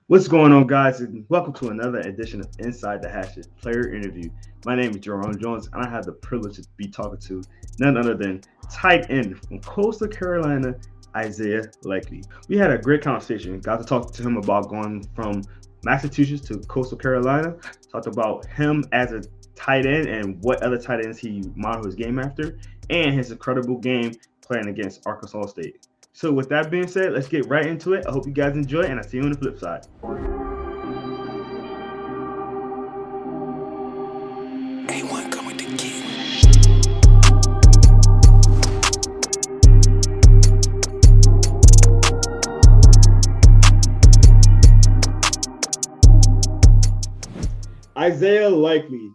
What's going on, guys? And welcome to another edition of Inside the Hashes Player Interview. My name is Jerome Jones, and I have the privilege to be talking to none other than tight end from Coastal Carolina, Isaiah Likely. We had a great conversation. Got to talk to him about going from Massachusetts to Coastal Carolina. Talked about him as a tight end and what other tight ends he modeled his game after, and his incredible game playing against Arkansas State. So with that being said, let's get right into it. I hope you guys enjoy, and I'll see you on the flip side. A1 coming to get. Isaiah Likely,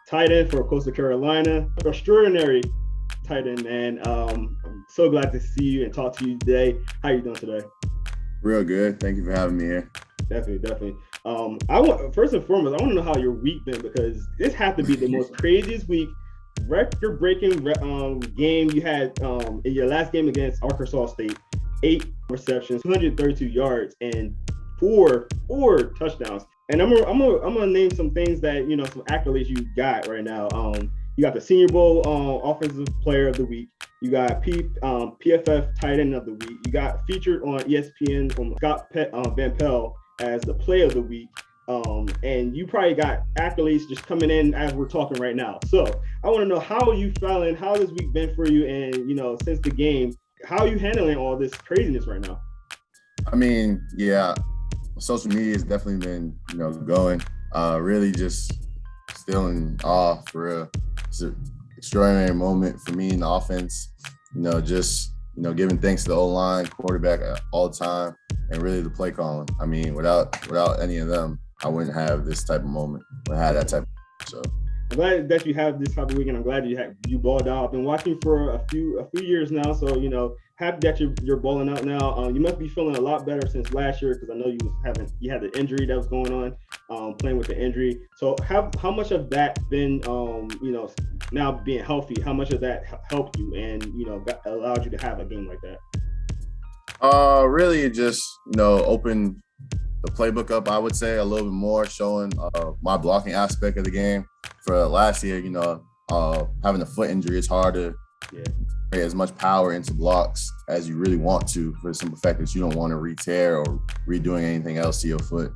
tight end for Coastal Carolina, extraordinary tight end, man. I'm so glad to see you and talk to you today. How you doing today? Real good. Thank you for having me here. Definitely. I want first and foremost, I want to know how your week been because this had to be the most craziest week, record-breaking game you had in your last game against Arkansas State. 8 receptions, 232 yards, and four touchdowns. And I'm gonna name some things that some accolades you got right now. You got the Senior Bowl Offensive Player of the Week. You got PFF Tight End of the Week. You got featured on ESPN from Scott Van Pelt as the Play of the Week. And you probably got accolades just coming in as we're talking right now. So I want to know, how are you feeling? How has this week been for you? And since the game, how are you handling all this craziness right now? I mean, yeah, social media has definitely been, going. Really just still in awe for real. It's an extraordinary moment for me in the offense. Just giving thanks to the O-line, quarterback all the time, and really the play calling. I mean, without any of them, I wouldn't have this type of moment. I had that type of so. I'm glad that you have this type of weekend. I'm glad you balled out. I've been watching for a few years now, so happy that you're balling out now. You must be feeling a lot better since last year because I know you had the injury that was going on, playing with the injury. So how much of that been now being healthy? How much of that helped you and allowed you to have a game like that? Really, it just opened the playbook up, I would say, a little bit more, showing my blocking aspect of the game. For last year, having a foot injury, it's hard to create as much power into blocks as you really want to, for the simple fact that you don't want to re-tear or redoing anything else to your foot,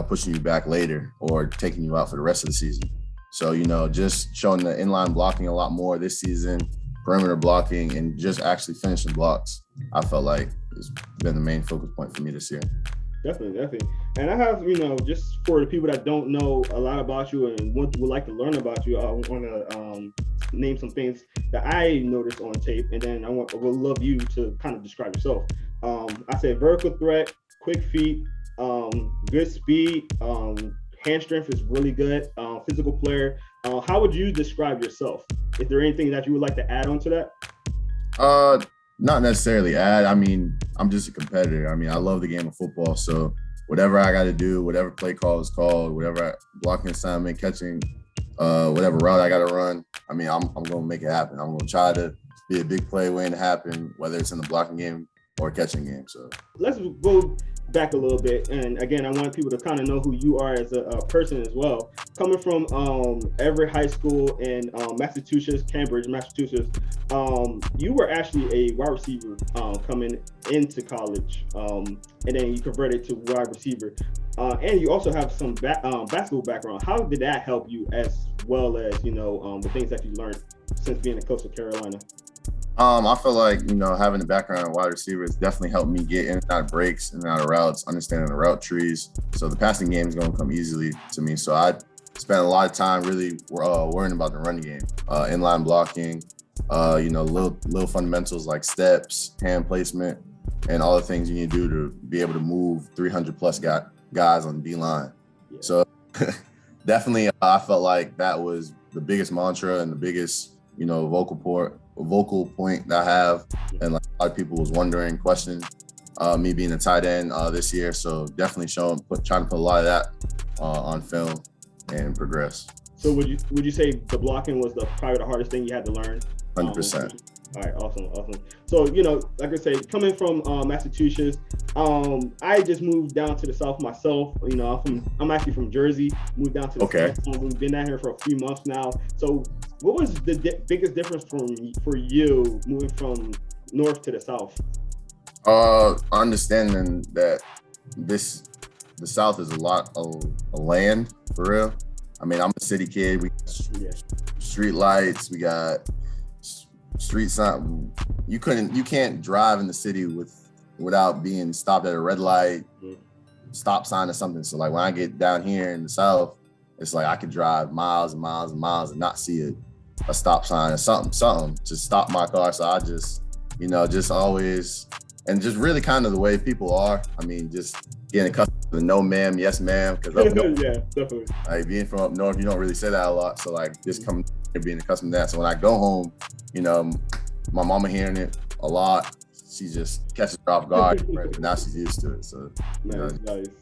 pushing you back later or taking you out for the rest of the season. So, just showing the inline blocking a lot more this season, perimeter blocking, and just actually finishing blocks, I felt like it's been the main focus point for me this year. Definitely. And I have, just for the people that don't know a lot about you and would like to learn about you, I want to name some things that I noticed on tape, and then I would love you to kind of describe yourself. I said vertical threat, quick feet, good speed, hand strength is really good, physical player. How would you describe yourself? Is there anything that you would like to add on to that? Not necessarily add. I mean, I'm just a competitor. I mean, I love the game of football. So whatever I got to do, whatever play call is called, whatever blocking assignment, catching, whatever route I got to run, I mean, I'm going to make it happen. I'm going to try to be a big play waiting to happen, whether it's in the blocking game or catching game. So let's go back a little bit, and again, I want people to kind of know who you are as a person as well. Coming from Everett High School in Massachusetts, Cambridge, Massachusetts, you were actually a wide receiver coming into college, and then you converted to wide receiver, and you also have some basketball background. How did that help you, as well as the things that you learned since being in Coastal Carolina? I feel like, having a background in wide receiver has definitely helped me get in and out of breaks, in and out of routes, understanding the route trees. So the passing game is going to come easily to me. So I spent a lot of time really worrying about the running game, inline blocking, little fundamentals like steps, hand placement, and all the things you need to do to be able to move 300 plus guys on the D-line. Yeah. So definitely I felt like that was the biggest mantra and the biggest, vocal point that I have, and like a lot of people was wondering, questioning me being a tight end this year. So definitely trying to put a lot of that on film and progress. So would you say the blocking was probably the hardest thing you had to learn? 100%. All right, awesome. So, like I said, coming from Massachusetts, I just moved down to the South myself. I'm actually from Jersey, moved down to the South. We've been down here for a few months now. So what was the biggest difference for you moving from North to the South? Understanding that the South is a lot of land, for real. I mean, I'm a city kid. We got street lights, we got street sign. You can't drive in the city without being stopped at a red light, stop sign or something. So like when I get down here in the South, it's like I could drive miles and miles and miles and not see a stop sign or something to stop my car. So I just, just always, and just really kind of the way people are. I mean, just getting accustomed to no ma'am, yes ma'am. Because yeah, definitely. Like being from up north, you don't really say that a lot. So like just coming here, being accustomed to that. So when I go home, my mama hearing it a lot. She just catches her off guard. Right? Now she's used to it. So nice.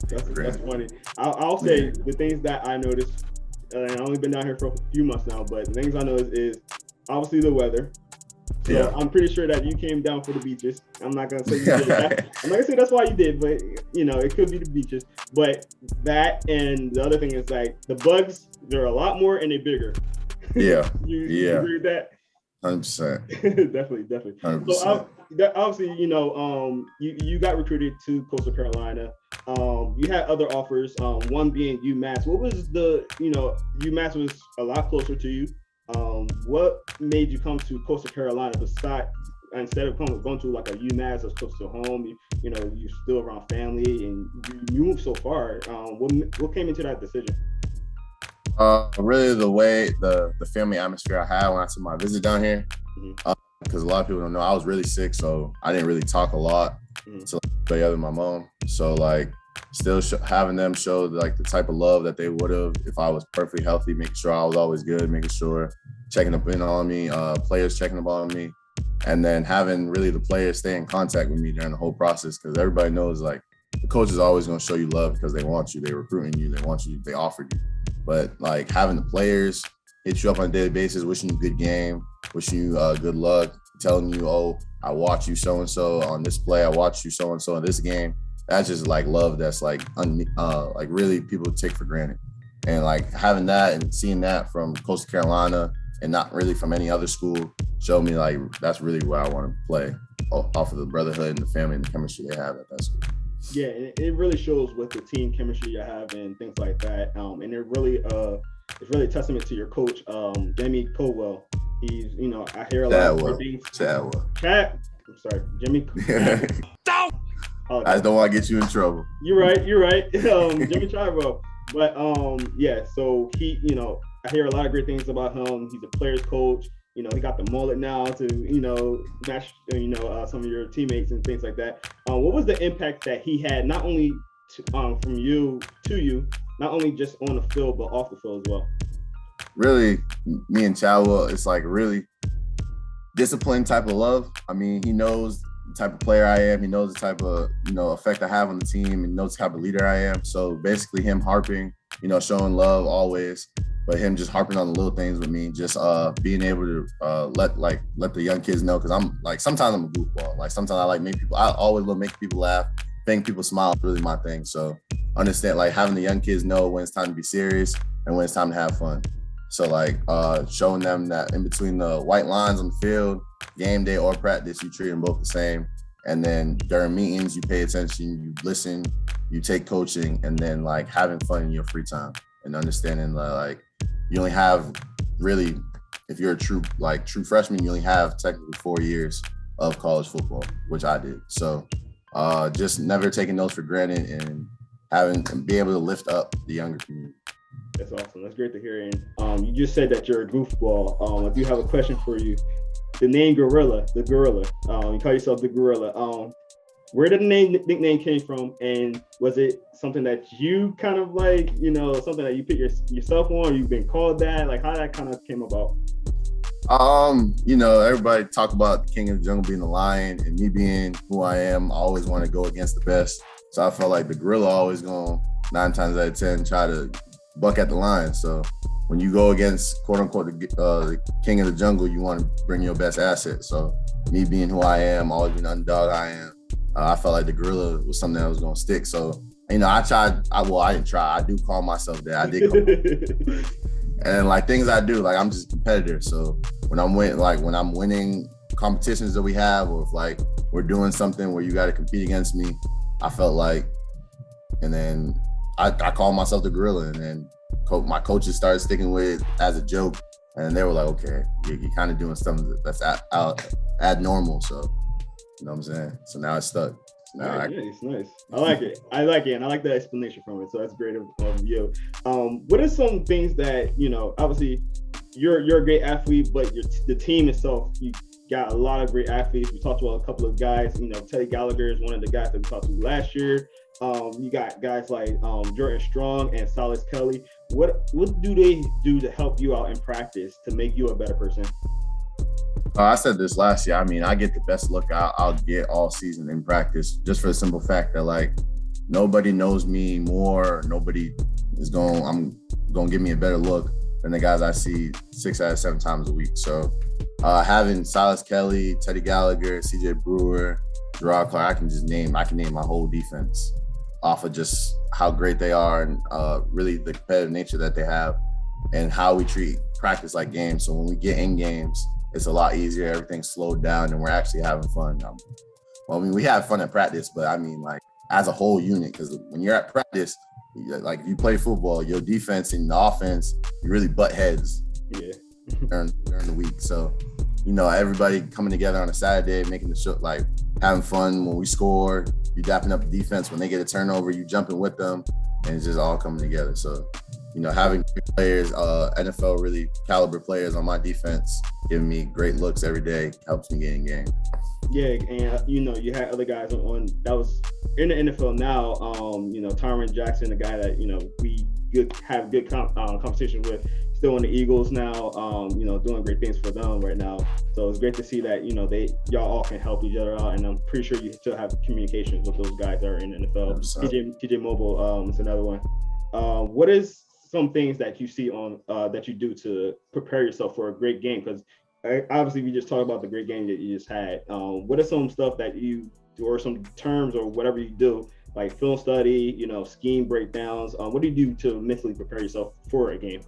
That's funny. I'll say the things that I noticed. And I've only been down here for a few months now, but the things I know is obviously the weather. So I'm pretty sure that you came down for the beaches. I'm not gonna say you did that. I'm not gonna say that's why you did, but it could be the beaches. But that and the other thing is like the bugs. They're a lot more and they're bigger. Yeah. You agree with that? 100%. Definitely. 100%. So obviously, you got recruited to Coastal Carolina. You had other offers. One being UMass. What was UMass was a lot closer to you. What made you come to Coastal Carolina instead of going to like a UMass that's close to home? You're still around family and you moved so far. What came into that decision? Really the way the family atmosphere I had when I took my visit down here, because a lot of people don't know I was really sick, so I didn't really talk a lot to anybody other than my mom. So like still having them show like the type of love that they would have if I was perfectly healthy, making sure I was always good, making sure checking up in on me, players checking up on me, and then having really the players stay in contact with me during the whole process, because everybody knows like the coach is always going to show you love because they want you, they're recruiting you, they want you, they offered you. But like having the players hit you up on a daily basis, wishing you a good game, wishing you good luck, telling you, oh, I watched you so-and-so on this play, I watched you so-and-so in this game. That's just like love that's like really people take for granted. And like having that and seeing that from Coastal Carolina and not really from any other school showed me like that's really where I want to play, off of the brotherhood and the family and the chemistry they have at that school. Yeah, and it really shows with the team chemistry you have and things like that. And it's really a testament to your coach, Jimmy Colwell. He's, I hear a lot of things. Cat. I'm sorry, Jimmy. I just don't want to get you in trouble. You're right. Jimmy Chadwell. But so he, I hear a lot of great things about him. He's a player's coach. He got the mullet now to, match, some of your teammates and things like that. What was the impact that he had, not only from you to you, not only just on the field, but off the field as well? Really, me and Chadwell, it's like really disciplined type of love. I mean, he knows the type of player I am. He knows the type of, effect I have on the team, and knows the type of leader I am. So basically him harping, showing love always, but him just harping on the little things with me, just being able to let the young kids know, because I'm like, sometimes I'm a goofball. Like sometimes I always love making people laugh, making people smile is really my thing. So understand, like having the young kids know when it's time to be serious and when it's time to have fun. So like showing them that in between the white lines on the field, game day or practice, you treat them both the same. And then during meetings, you pay attention, you listen, you take coaching, and then like having fun in your free time and understanding like you only have really, if you're a true freshman, you only have technically 4 years of college football, which I did. So just never taking those for granted and be able to lift up the younger community. That's awesome. That's great to hear. And you just said that you're a goofball. I do have a question for you. The name Gorilla, the Gorilla. You call yourself the Gorilla. Where did the nickname came from? And was it something that you kind of like, something that you put yourself on, or you've been called that? Like how that kind of came about? Everybody talk about the king of the jungle being the lion, and me being who I am, I always want to go against the best. So I felt like the Gorilla always going 9 times out of 10 try to buck at the lion. So when you go against quote unquote the king of the jungle, you want to bring your best asset. So me being who I am, always being the underdog I am, I felt like the gorilla was something that was going to stick. So, I didn't try. I do call myself that. I did call and like things I do, like I'm just a competitor. So when I'm winning competitions that we have, or if like we're doing something where you got to compete against me, I felt like, and then I called myself the gorilla, and then my coaches started sticking with it as a joke, and they were like, okay, you're kind of doing something that's abnormal. So, you know what I'm saying? So now it's stuck. Nice. I like it. And I like the explanation from it. So that's great of you. What are some things that, obviously you're a great athlete, but the team itself, you got a lot of great athletes. We talked about a couple of guys, Teddy Gallagher is one of the guys that we talked to last year. You got guys like Jordan Strong and Silas Kelly. What do they do to help you out in practice to make you a better person? I said this last year. I mean, I get the best look I'll get all season in practice, just for the simple fact that like nobody knows me more. Nobody is going to give me a better look than the guys I see 6 out of 7 times a week. So having Silas Kelly, Teddy Gallagher, CJ Brewer, Gerard Clark, I can name my whole defense off of just how great they are and really the competitive nature that they have and how we treat practice like games. So when we get in games, it's a lot easier. Everything's slowed down, and we're actually having fun. We have fun at practice, but I mean, like as a whole unit, because when you're at practice, like if you play football, your defense and the offense, you really butt heads during the week. So, everybody coming together on a Saturday, making the show, like having fun. When we score, you dapping up the defense. When they get a turnover, you jumping with them, and it's just all coming together. So, having players, NFL really caliber players on my defense, giving me great looks every day, helps me get in game. Yeah, and you had other guys on that was in the NFL now. Tyron Jackson, the guy that we have good competition with, still in the Eagles now. Doing great things for them right now. So it's great to see that y'all all can help each other out, and I'm pretty sure you still have communications with those guys that are in the NFL. TJ Mobile is another one. What is some things that you see on that you do to prepare yourself for a great game? Because obviously we just talked about the great game that you just had. What are some stuff that you do, or some terms or whatever you do, like film study, scheme breakdowns? What do you do to mentally prepare yourself for a game?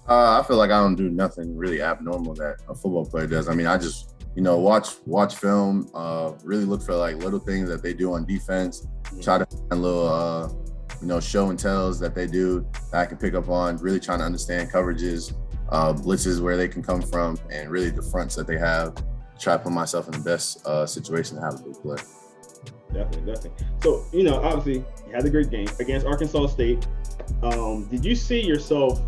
I feel like I don't do nothing really abnormal that a football player does. I mean, I just watch film, really look for like little things that they do on defense, try to find little show and tells that they do that I can pick up on, really trying to understand coverages, blitzes, where they can come from, and really the fronts that they have, try to put myself in the best situation to have a good play. Definitely. So, obviously you had a great game against Arkansas State. Did you see yourself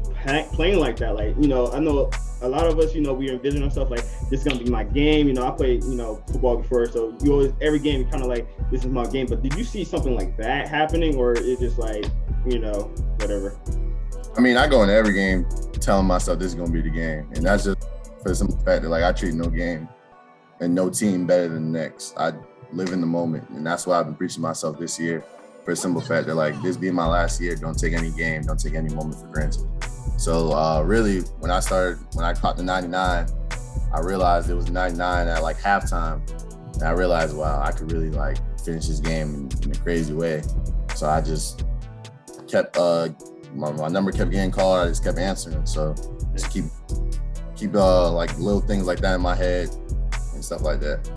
playing like that? Like, I know a lot of us, we envision ourselves like, this is going to be my game. I played, football before. So you always, every game, you're kind of like, this is my game. But did you see something like that happening, or it's just like, whatever? I mean, I go into every game telling myself this is going to be the game. And that's just for the simple fact that, like, I treat no game and no team better than the next. I live in the moment. And that's why I've been preaching myself this year, for the simple fact that, like, this being my last year, don't take any game, don't take any moment for granted. So really, when I caught the 99, I realized it was 99 at like halftime. And I realized, wow, I could really like finish this game in a crazy way. So I just kept, my number kept getting called. I just kept answering. So just keep like little things like that in my head and stuff like that.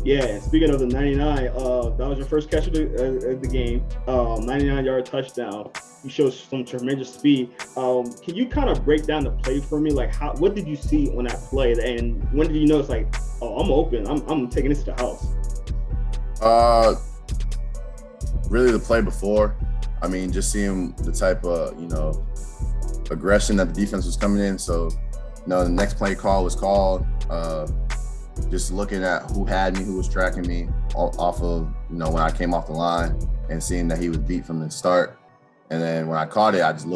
Yeah, and speaking of the 99, that was your first catch of the game, 99-yard touchdown. You showed some tremendous speed. Can you kind of break down the play for me? Like, what did you see on that play? And when did you know it's like, oh, I'm open, I'm taking this to the house? Really the play before. I mean, just seeing the type of, aggression that the defense was coming in. So, the next play call was called. Just looking at who had me, who was tracking me off of, when I came off the line, and seeing that he was beat from the start. And then when I caught it, I just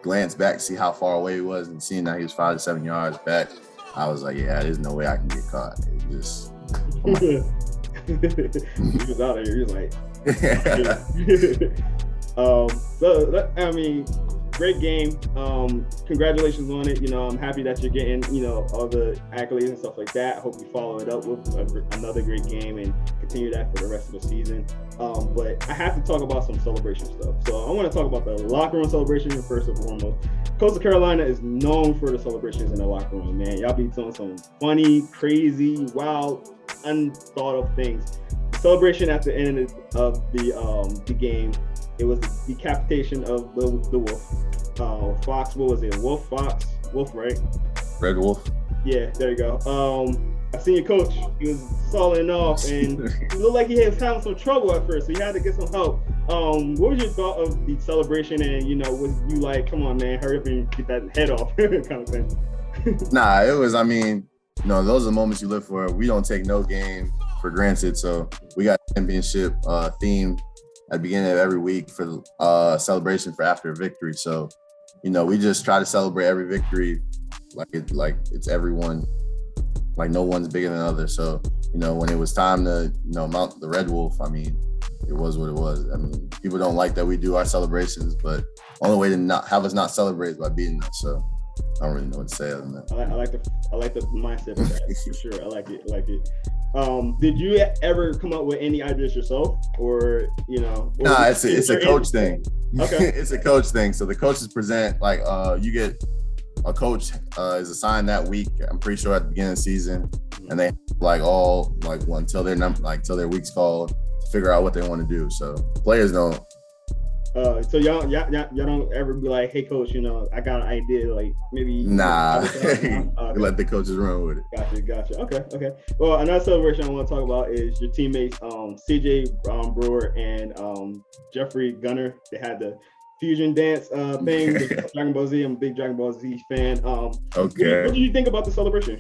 glanced back to see how far away he was, and seeing that he was 5 to 7 yards back, I was like, yeah, there's no way I can get caught. It just, he was out there, he was like, so, I mean, great game. Congratulations on it. You know, I'm happy that you're getting, you know, all the accolades and stuff like that. I hope you follow it up with another great game and continue that for the rest of the season. But I have to talk about some celebration stuff. So I want to talk about the locker room celebration first and foremost. Coastal Carolina is known for the celebrations in the locker room, man. Y'all be doing some funny, crazy, wild, unthought of things. The celebration at the end of the game, it was the decapitation of the wolf. Fox, what was it? Wolf, right? Red Wolf. Yeah, there you go. I seen your coach. He was stalling off, and it looked like he was having some trouble at first, so he had to get some help. What was your thought of the celebration? And you know, was you like, come on, man, hurry up and get that head off, kind of thing? Nah, it was. I mean, you know, those are the moments you live for. We don't take no game for granted. So we got championship theme at the beginning of every week for the celebration for after a victory. So, you know, we just try to celebrate every victory like it's everyone. Like no one's bigger than the other. So, you know, when it was time to, you know, mount the Red Wolf, I mean, it was what it was. I mean, people don't like that we do our celebrations, but only way to not have us not celebrate is by beating us. So I don't really know what to say other than that. I like the mindset of that for sure. I like it. Did you ever come up with any ideas yourself, or you know? Or nah, it's a coach thing. Okay, it's a coach thing. So the coaches present like you get. A coach is assigned that week. I'm pretty sure at the beginning of the season, and they until their week's called to figure out what they want to do. So players don't. So y'all don't ever be like, hey coach, you know, I got an idea, like maybe. Nah, let the coaches run with Gotcha. it. Okay. Well, another celebration I want to talk about is your teammates, CJ Brewer and Jeffrey Gunner. They had the fusion dance thing with Dragon Ball Z. I'm a big Dragon Ball Z fan. Okay. What did you think about the celebration?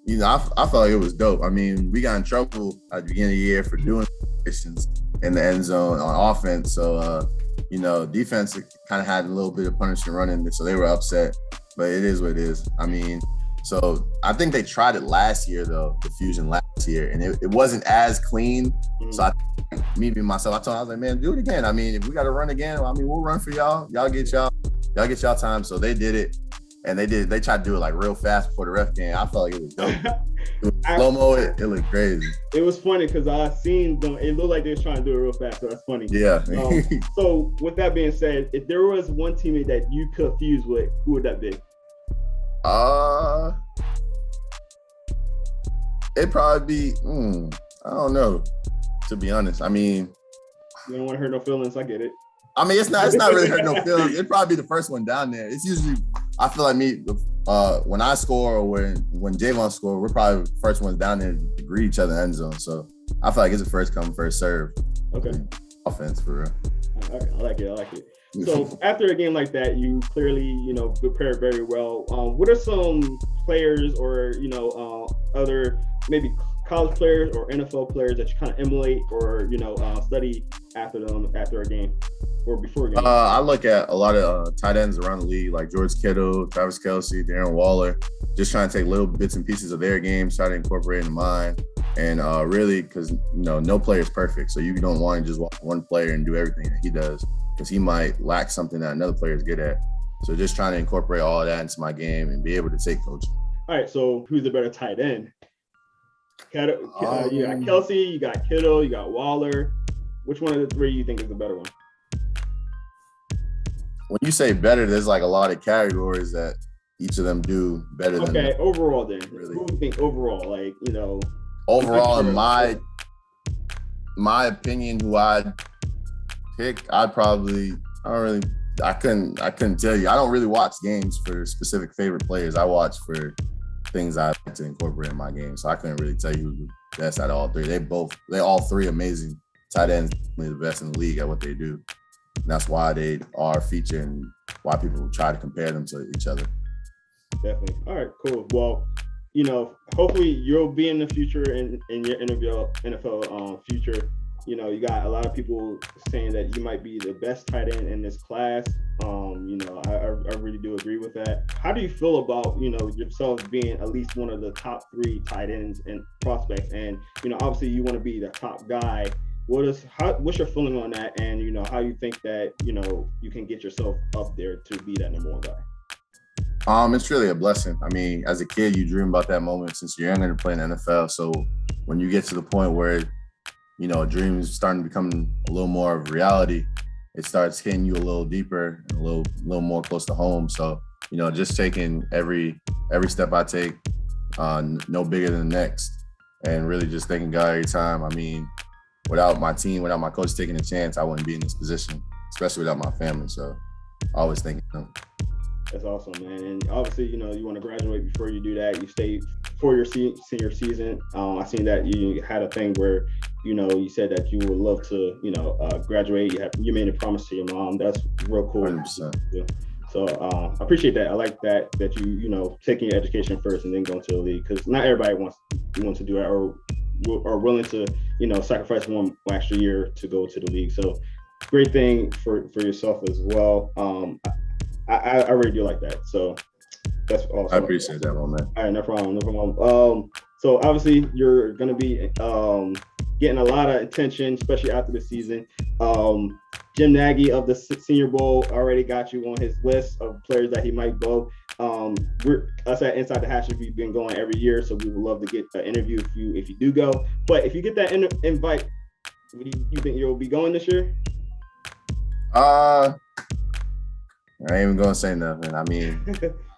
You know, I felt like it was dope. I mean, we got in trouble at the beginning of the year for doing celebrations in the end zone on offense. So, you know, defense kind of had a little bit of punishment running, so they were upset. But it is what it is. I mean, so I think they tried it last year, though, the fusion last year, and it wasn't as clean. Mm-hmm. So me being myself, I was like, man, do it again. I mean, if we got to run again, I mean, we'll run for y'all. Y'all get y'all time. So they did it, and they tried to do it like real fast before the ref came. I felt like it was dope. Slow-mo, it looked crazy. It was funny because I seen them. It looked like they was trying to do it real fast. So that's funny. Yeah. So with that being said, if there was one teammate that you could fuse with, who would that be? It'd probably be, I don't know, to be honest. I mean, you don't want to hurt no feelings. I get it. I mean, it's not really hurt no feelings. It'd probably be the first one down there. It's usually, I feel like when I score or when Javon score, we're probably the first ones down there to greet each other in the end zone. So I feel like it's a first come, first serve. Okay. Offense for real. Okay, I like it. So after a game like that, you clearly, you know, prepared very well. What are some players or, you know, other maybe college players or NFL players that you kind of emulate or, you know, study after a game or before a game? I look at a lot of tight ends around the league, like George Kittle, Travis Kelce, Darren Waller, just trying to take little bits and pieces of their games, try to incorporate into mine. And really, because, you know, no player is perfect. So you don't want to just watch one player and do everything that he does, because he might lack something that another player is good at. So just trying to incorporate all of that into my game and be able to take coaching. All right, so who's the better tight end? You got Kelce, you got Kittle, you got Waller. Which one of the three you think is the better one? When you say better, there's like a lot of categories that each of them do better than Okay, overall then. Really. Who do you think overall? Like, you know. Overall, in my opinion, who I'd pick, I couldn't tell you. I don't really watch games for specific favorite players. I watch for things I like to incorporate in my game. So I couldn't really tell you who's the best out of all three. They all three amazing tight ends, the best in the league at what they do. And that's why they are featured and why people try to compare them to each other. Definitely. All right, cool. Well, you know, hopefully you'll be in the future in your NFL future. You know, you got a lot of people saying that you might be the best tight end in this class. You know, I really do agree with that. How do you feel about, you know, yourself being at least one of the top 3 tight ends and prospects? And, you know, obviously you want to be the top guy. what's your feeling on that, and how you think that you can get yourself up there to be that number one guy? It's really a blessing. I mean, as a kid, you dream about that moment since you're younger to play in the NFL. So when you get to the point where, a dream is starting to become a little more of reality, it starts hitting you a little deeper and a little more close to home. So, just taking every step I take, no bigger than the next, and really just thanking God every time. I mean, without my team, without my coach taking a chance, I wouldn't be in this position, especially without my family. So I always thank them. That's awesome, man. And obviously, you want to graduate. Before you do that, you stay for your senior season. I seen that you had a thing where, you said that you would love to, graduate. You made a promise to your mom. That's real cool. 100%. Yeah. So I appreciate that. I like that you taking your education first and then going to the league, because not everybody wants to do that or are willing to sacrifice one extra year to go to the league. So great thing for yourself as well. I really do like that. So that's awesome. I appreciate that one, man. All right, no problem. So obviously you're going to be getting a lot of attention, especially after the season. Jim Nagy of the Senior Bowl already got you on his list of players that he might go. Us at Inside the Hash, we've been going every year, so we would love to get an interview if you do go. But if you get that invite, you think you'll be going this year? I ain't even gonna say nothing. I mean,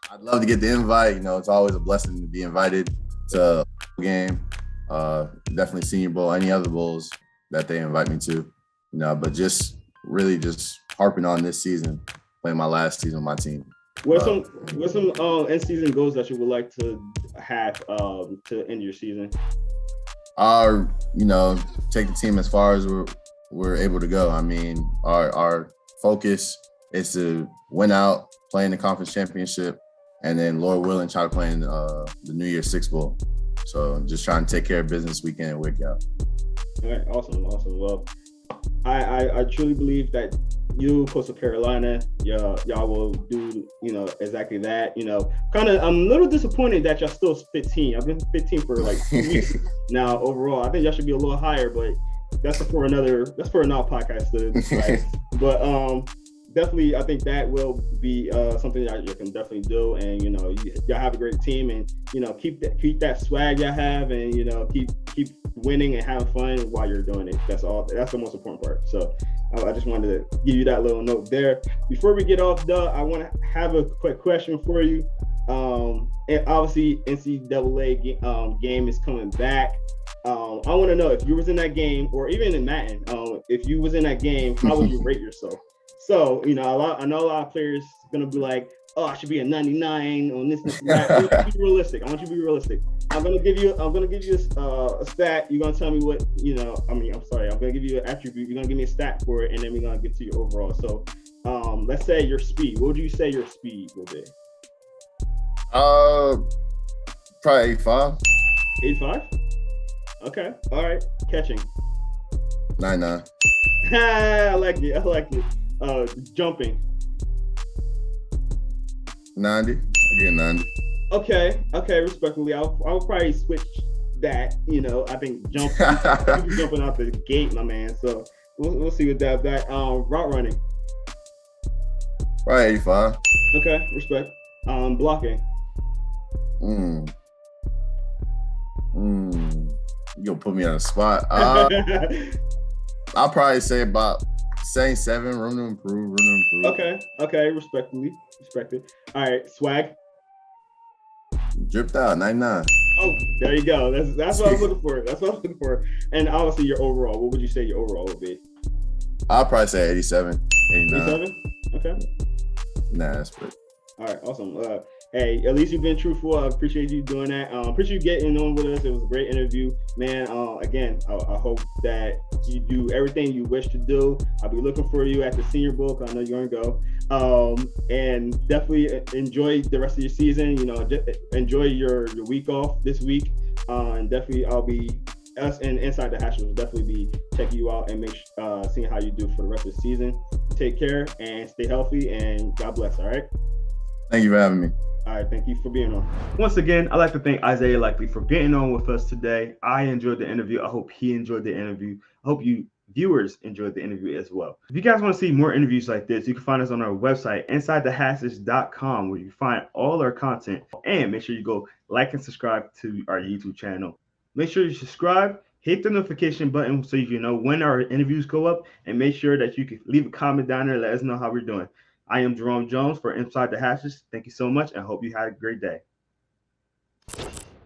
I'd love to get the invite. It's always a blessing to be invited to a game. Definitely Senior Bowl, any other bowls that they invite me to. But just really just harping on this season, playing my last season with my team. What's some end season goals that you would like to have to end your season? Take the team as far as we're able to go. I mean, our focus is to win out, play in the conference championship, and then Lord willing, try to play in the New Year's Six Bowl. So just trying to take care of business week in and week out. All right, awesome. Well, I truly believe that you, Coastal Carolina, y'all will do exactly that. I'm a little disappointed that y'all still 15. I've been 15 for like 2 weeks now overall. I think y'all should be a little higher, but that's for another podcast to decide. But definitely, I think that will be something that you can definitely do, and y'all have a great team, and keep that swag y'all have, and keep winning and having fun while you're doing it. That's all. That's the most important part. So I just wanted to give you that little note there. Before we get off, I want to have a quick question for you. And obviously, NCAA game is coming back. I want to know if you was in that game, or even in Madden, if you was in that game, how would you rate yourself? So, I know a lot of players gonna be like, "Oh, I should be a 99 on this and that." I want you to be realistic. I'm gonna give you a stat. You're gonna tell me what I'm sorry. I'm gonna give you an attribute. You're gonna give me a stat for it, and then we're gonna get to your overall. So, let's say your speed. What would you say your speed will be? Probably 85. 85. Okay. All right. Catching. 99. I like it. Jumping. 90. I get 90. Okay. Respectfully, I'll probably switch that. I think jumping out the gate, my man. So we'll see with that. Route running. Probably 85. Okay, respect. Blocking. You gonna put me on a spot. I'll probably say about 7. Room to improve. Okay. Respected. All right, swag. Dripped out 99. Oh, there you go. That's what I was looking for. And obviously your overall. What would you say your overall would be? I'll probably say 87, 89. 87? Okay. Nah, that's pretty. All right, awesome. Hey, at least you've been truthful. I appreciate you doing that. Appreciate you getting on with us. It was a great interview, man. Again, I hope that you do everything you wish to do. I'll be looking for you at the Senior Bowl, because I know you're gonna go. And definitely enjoy the rest of your season. Enjoy your week off this week. And definitely, us and Inside the Hash will definitely be checking you out and seeing how you do for the rest of the season. Take care and stay healthy, and God bless. All right. Thank you for having me. All right, thank you for being on. Once again, I'd like to thank Isaiah Likely for getting on with us today. I enjoyed the interview. I hope he enjoyed the interview. I hope you viewers enjoyed the interview as well. If you guys want to see more interviews like this, you can find us on our website, insidethehashes.com, where you find all our content. And make sure you go like and subscribe to our YouTube channel. Make sure you subscribe, hit the notification button so you can know when our interviews go up, and make sure that you can leave a comment down there and let us know how we're doing. I am Jerome Jones for Inside the Hashes. Thank you so much, and hope you had a great day.